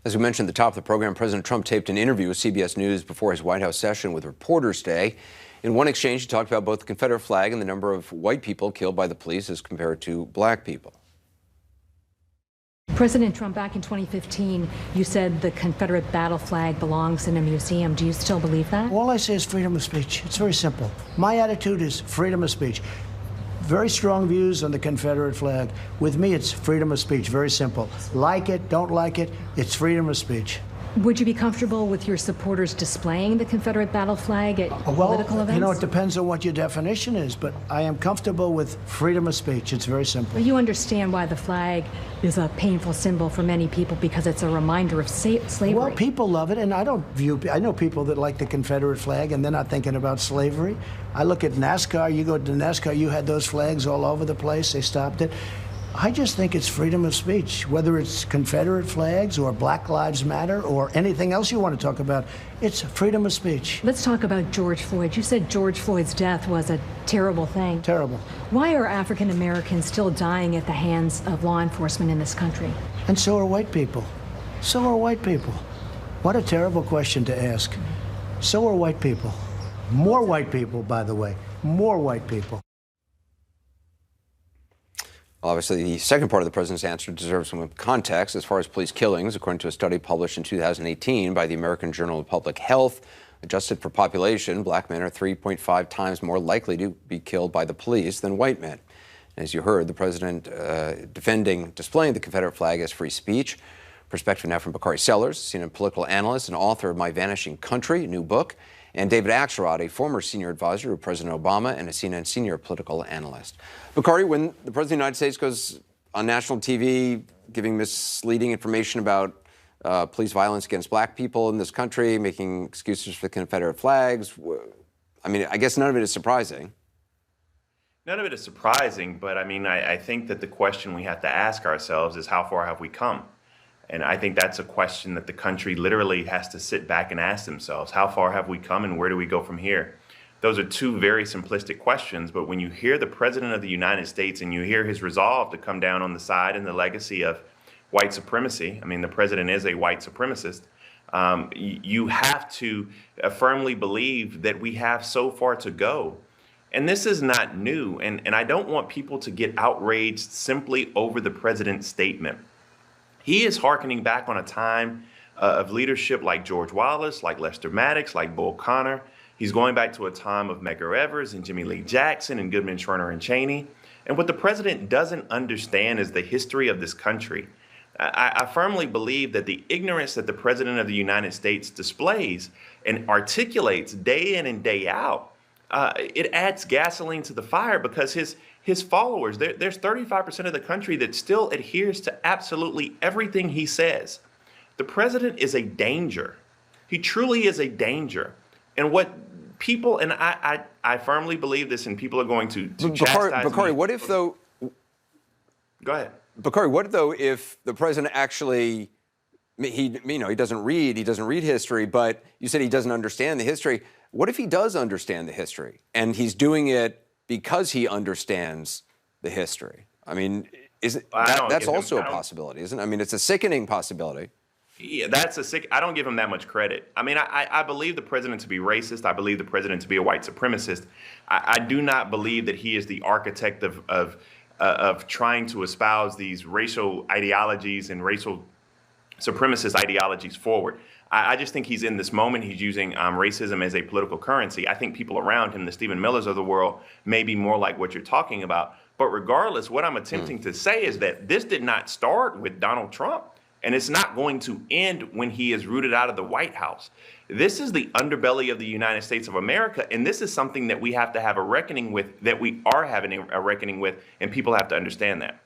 As we mentioned at the top of the program, President Trump taped an interview with CBS News before his White House session with reporters today. In one exchange, he talked about both the Confederate flag and the number of white people killed by the police as compared to black people. President Trump, back in 2015, you said the Confederate battle flag belongs in a museum. Do you still believe that? All I say is freedom of speech. It's very simple. My attitude is freedom of speech. Very strong views on the Confederate flag. With me, it's freedom of speech. Very simple. Like it, don't like it, it's freedom of speech. Would you be comfortable with your supporters displaying the Confederate battle flag at political events? You know, it depends on what your definition is, but I am comfortable with freedom of speech. It's very simple. You understand why the flag is a painful symbol for many people because it's a reminder of slavery. Well, people love it, and I know people that like the Confederate flag, and they're not thinking about slavery. I look at NASCAR. You go to NASCAR, you had those flags all over the place. They stopped it. I just think it's freedom of speech, whether it's Confederate flags or Black Lives Matter or anything else you want to talk about. It's freedom of speech. Let's talk about George Floyd. You said George Floyd's death was a terrible thing. Terrible. Why are African Americans still dying at the hands of law enforcement in this country? And so are white people. So are white people. What a terrible question to ask. So are white people. More white people, by the way. More white people. Obviously, the second part of the president's answer deserves some context as far as police killings, according to a study published in 2018 by the American Journal of Public Health. Adjusted for population, black men are 3.5 times more likely to be killed by the police than white men. As you heard, the president displaying the Confederate flag as free speech. Perspective now from Bakari Sellers, CNN political analyst and author of My Vanishing Country, a new book, and David Axelrod, a former senior advisor of President Obama and a CNN senior political analyst. Bakari, when the President of the United States goes on national TV giving misleading information about police violence against black people in this country, making excuses for Confederate flags, I mean, I guess none of it is surprising. None of it is surprising, but I mean, I think that the question we have to ask ourselves is how far have we come? And I think that's a question that the country literally has to sit back and ask themselves. How far have we come and where do we go from here? Those are two very simplistic questions, but when you hear the President of the United States and you hear his resolve to come down on the side and the legacy of white supremacy, I mean, the President is a white supremacist, you have to firmly believe that we have so far to go. And this is not new, and I don't want people to get outraged simply over the President's statement. He is hearkening back on a time of leadership like George Wallace, like Lester Maddox, like Bull Connor. He's going back to a time of Medgar Evers and Jimmy Lee Jackson and Goodman, Schwerner, and Cheney. And what the president doesn't understand is the history of this country. I firmly believe that the ignorance that the President of the United States displays and articulates day in and day out, it adds gasoline to the fire because his followers, there's 35% of the country that still adheres to absolutely everything he says. The president is a danger. He truly is a danger. And what people, and I firmly believe this, and people are going to chastise Bakari, me. what if though? Go ahead. Bakari, what though if the president actually, he doesn't read history, but you said he doesn't understand the history. What if he does understand the history and he's doing it because he understands the history? I mean, that's also a possibility, isn't it? I mean, it's a sickening possibility. Yeah, I don't give him that much credit. I mean, I believe the president to be racist. I believe the president to be a white supremacist. I do not believe that he is the architect of trying to espouse these racial ideologies and racial supremacist ideologies forward. I just think he's in this moment. He's using racism as a political currency. I think people around him, the Stephen Millers of the world, may be more like what you're talking about. But regardless, what I'm attempting to say is that this did not start with Donald Trump, and it's not going to end when he is rooted out of the White House. This is the underbelly of the United States of America, and this is something that we have to have a reckoning with, that we are having a reckoning with, and people have to understand that.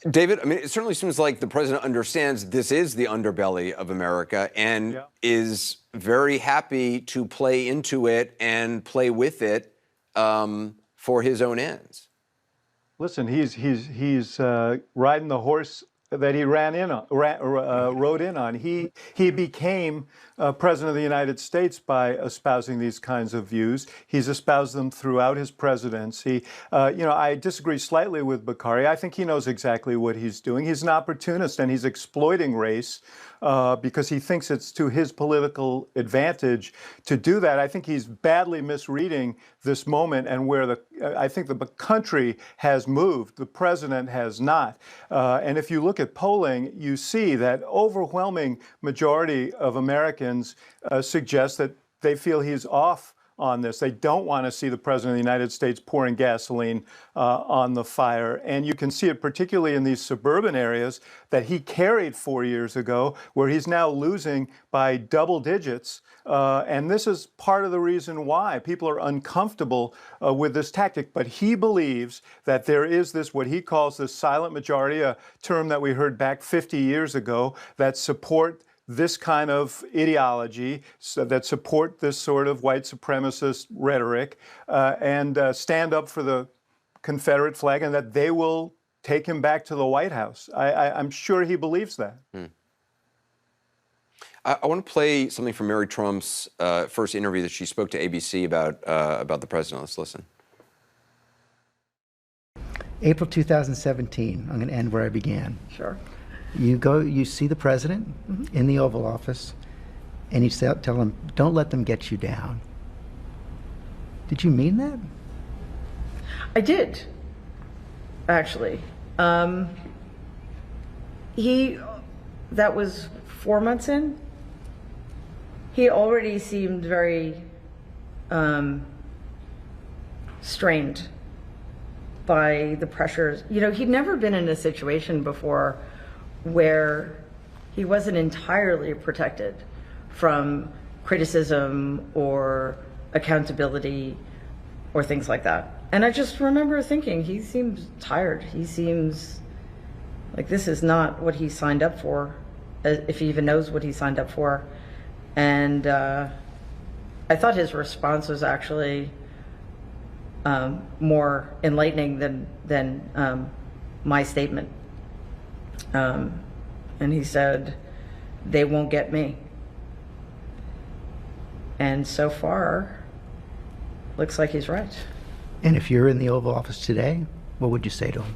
David, I mean, it certainly seems like the president understands this is the underbelly of America and is very happy to play into it and play with it for his own ends. Listen, he's riding the horse that he rode in on. He became president of the United States by espousing these kinds of views. He's espoused them throughout his presidency. I disagree slightly with Bakari. I think he knows exactly what he's doing. He's an opportunist, and he's exploiting race because he thinks it's to his political advantage to do that. I think he's badly misreading this moment and where I think the country has moved. The president has not. And if you look at polling, you see that overwhelming majority of Americans suggest that they feel he's off on this. They don't want to see the president of the United States pouring gasoline on the fire. And you can see it particularly in these suburban areas that he carried 4 years ago, where he's now losing by double digits. And this is part of the reason why people are uncomfortable with this tactic. But he believes that there is this, what he calls the silent majority, a term that we heard back 50 years ago, that support this kind of ideology, that support this sort of white supremacist rhetoric, and stand up for the Confederate flag, and that they will take him back to the White House. I'm sure he believes that. I want to play something from Mary Trump's first interview that she spoke to ABC about the president. Let's listen. April 2017, I'm going to end where I began. Sure. You see the president in the Oval Office, and you tell him, don't let them get you down. Did you mean that? I did, actually. That was 4 months in. He already seemed very strained by the pressures. He'd never been in a situation before where he wasn't entirely protected from criticism or accountability or things like that. And I just remember thinking, he seems tired. He seems like this is not what he signed up for, if he even knows what he signed up for. And I thought his response was actually more enlightening than my statement. And he said, they won't get me. And so far, looks like he's right. And if you're in the Oval Office today, what would you say to him?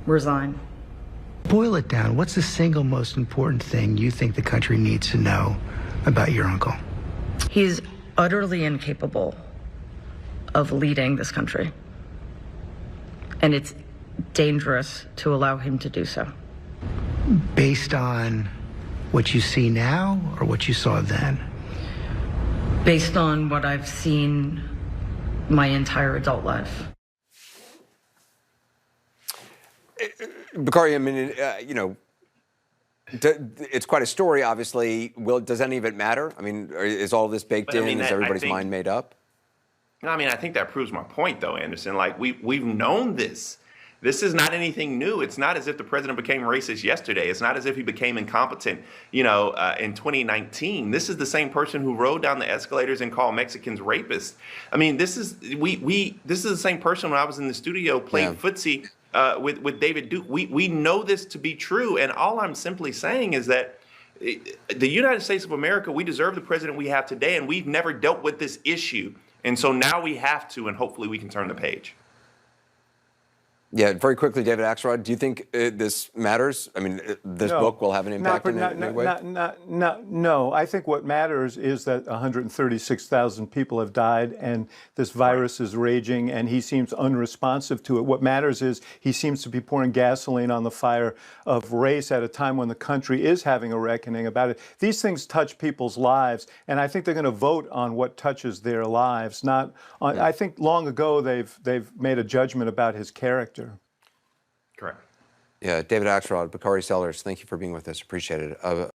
Resign. Boil it down. What's the single most important thing you think the country needs to know about your uncle? He's utterly incapable of leading this country. And it's dangerous to allow him to do so. Based on what you see now or what you saw then? Based on what I've seen my entire adult life. Bakari, I mean, it's quite a story, obviously. Does any of it matter? I mean, is all this baked in? Is everybody's mind made up? I mean, I think that proves my point, though, Anderson. Like, we've known this. This is not anything new. It's not as if the president became racist yesterday. It's not as if he became incompetent, in 2019. This is the same person who rode down the escalators and called Mexicans rapists. I mean, this is the same person when I was in the studio playing footsie with David Duke. We know this to be true, and all I'm simply saying is that the United States of America, we deserve the president we have today, and we've never dealt with this issue. And so now we have to, and hopefully we can turn the page. Yeah, very quickly, David Axelrod, do you think this matters? I mean, this book will have an impact in any way? No. I think what matters is that 136,000 people have died, and this virus is raging, and he seems unresponsive to it. What matters is he seems to be pouring gasoline on the fire of race at a time when the country is having a reckoning about it. These things touch people's lives, and I think they're going to vote on what touches their lives. Not on, I think long ago they've made a judgment about his character. Correct. Yeah, David Axelrod, Bakari Sellers, thank you for being with us. Appreciate it.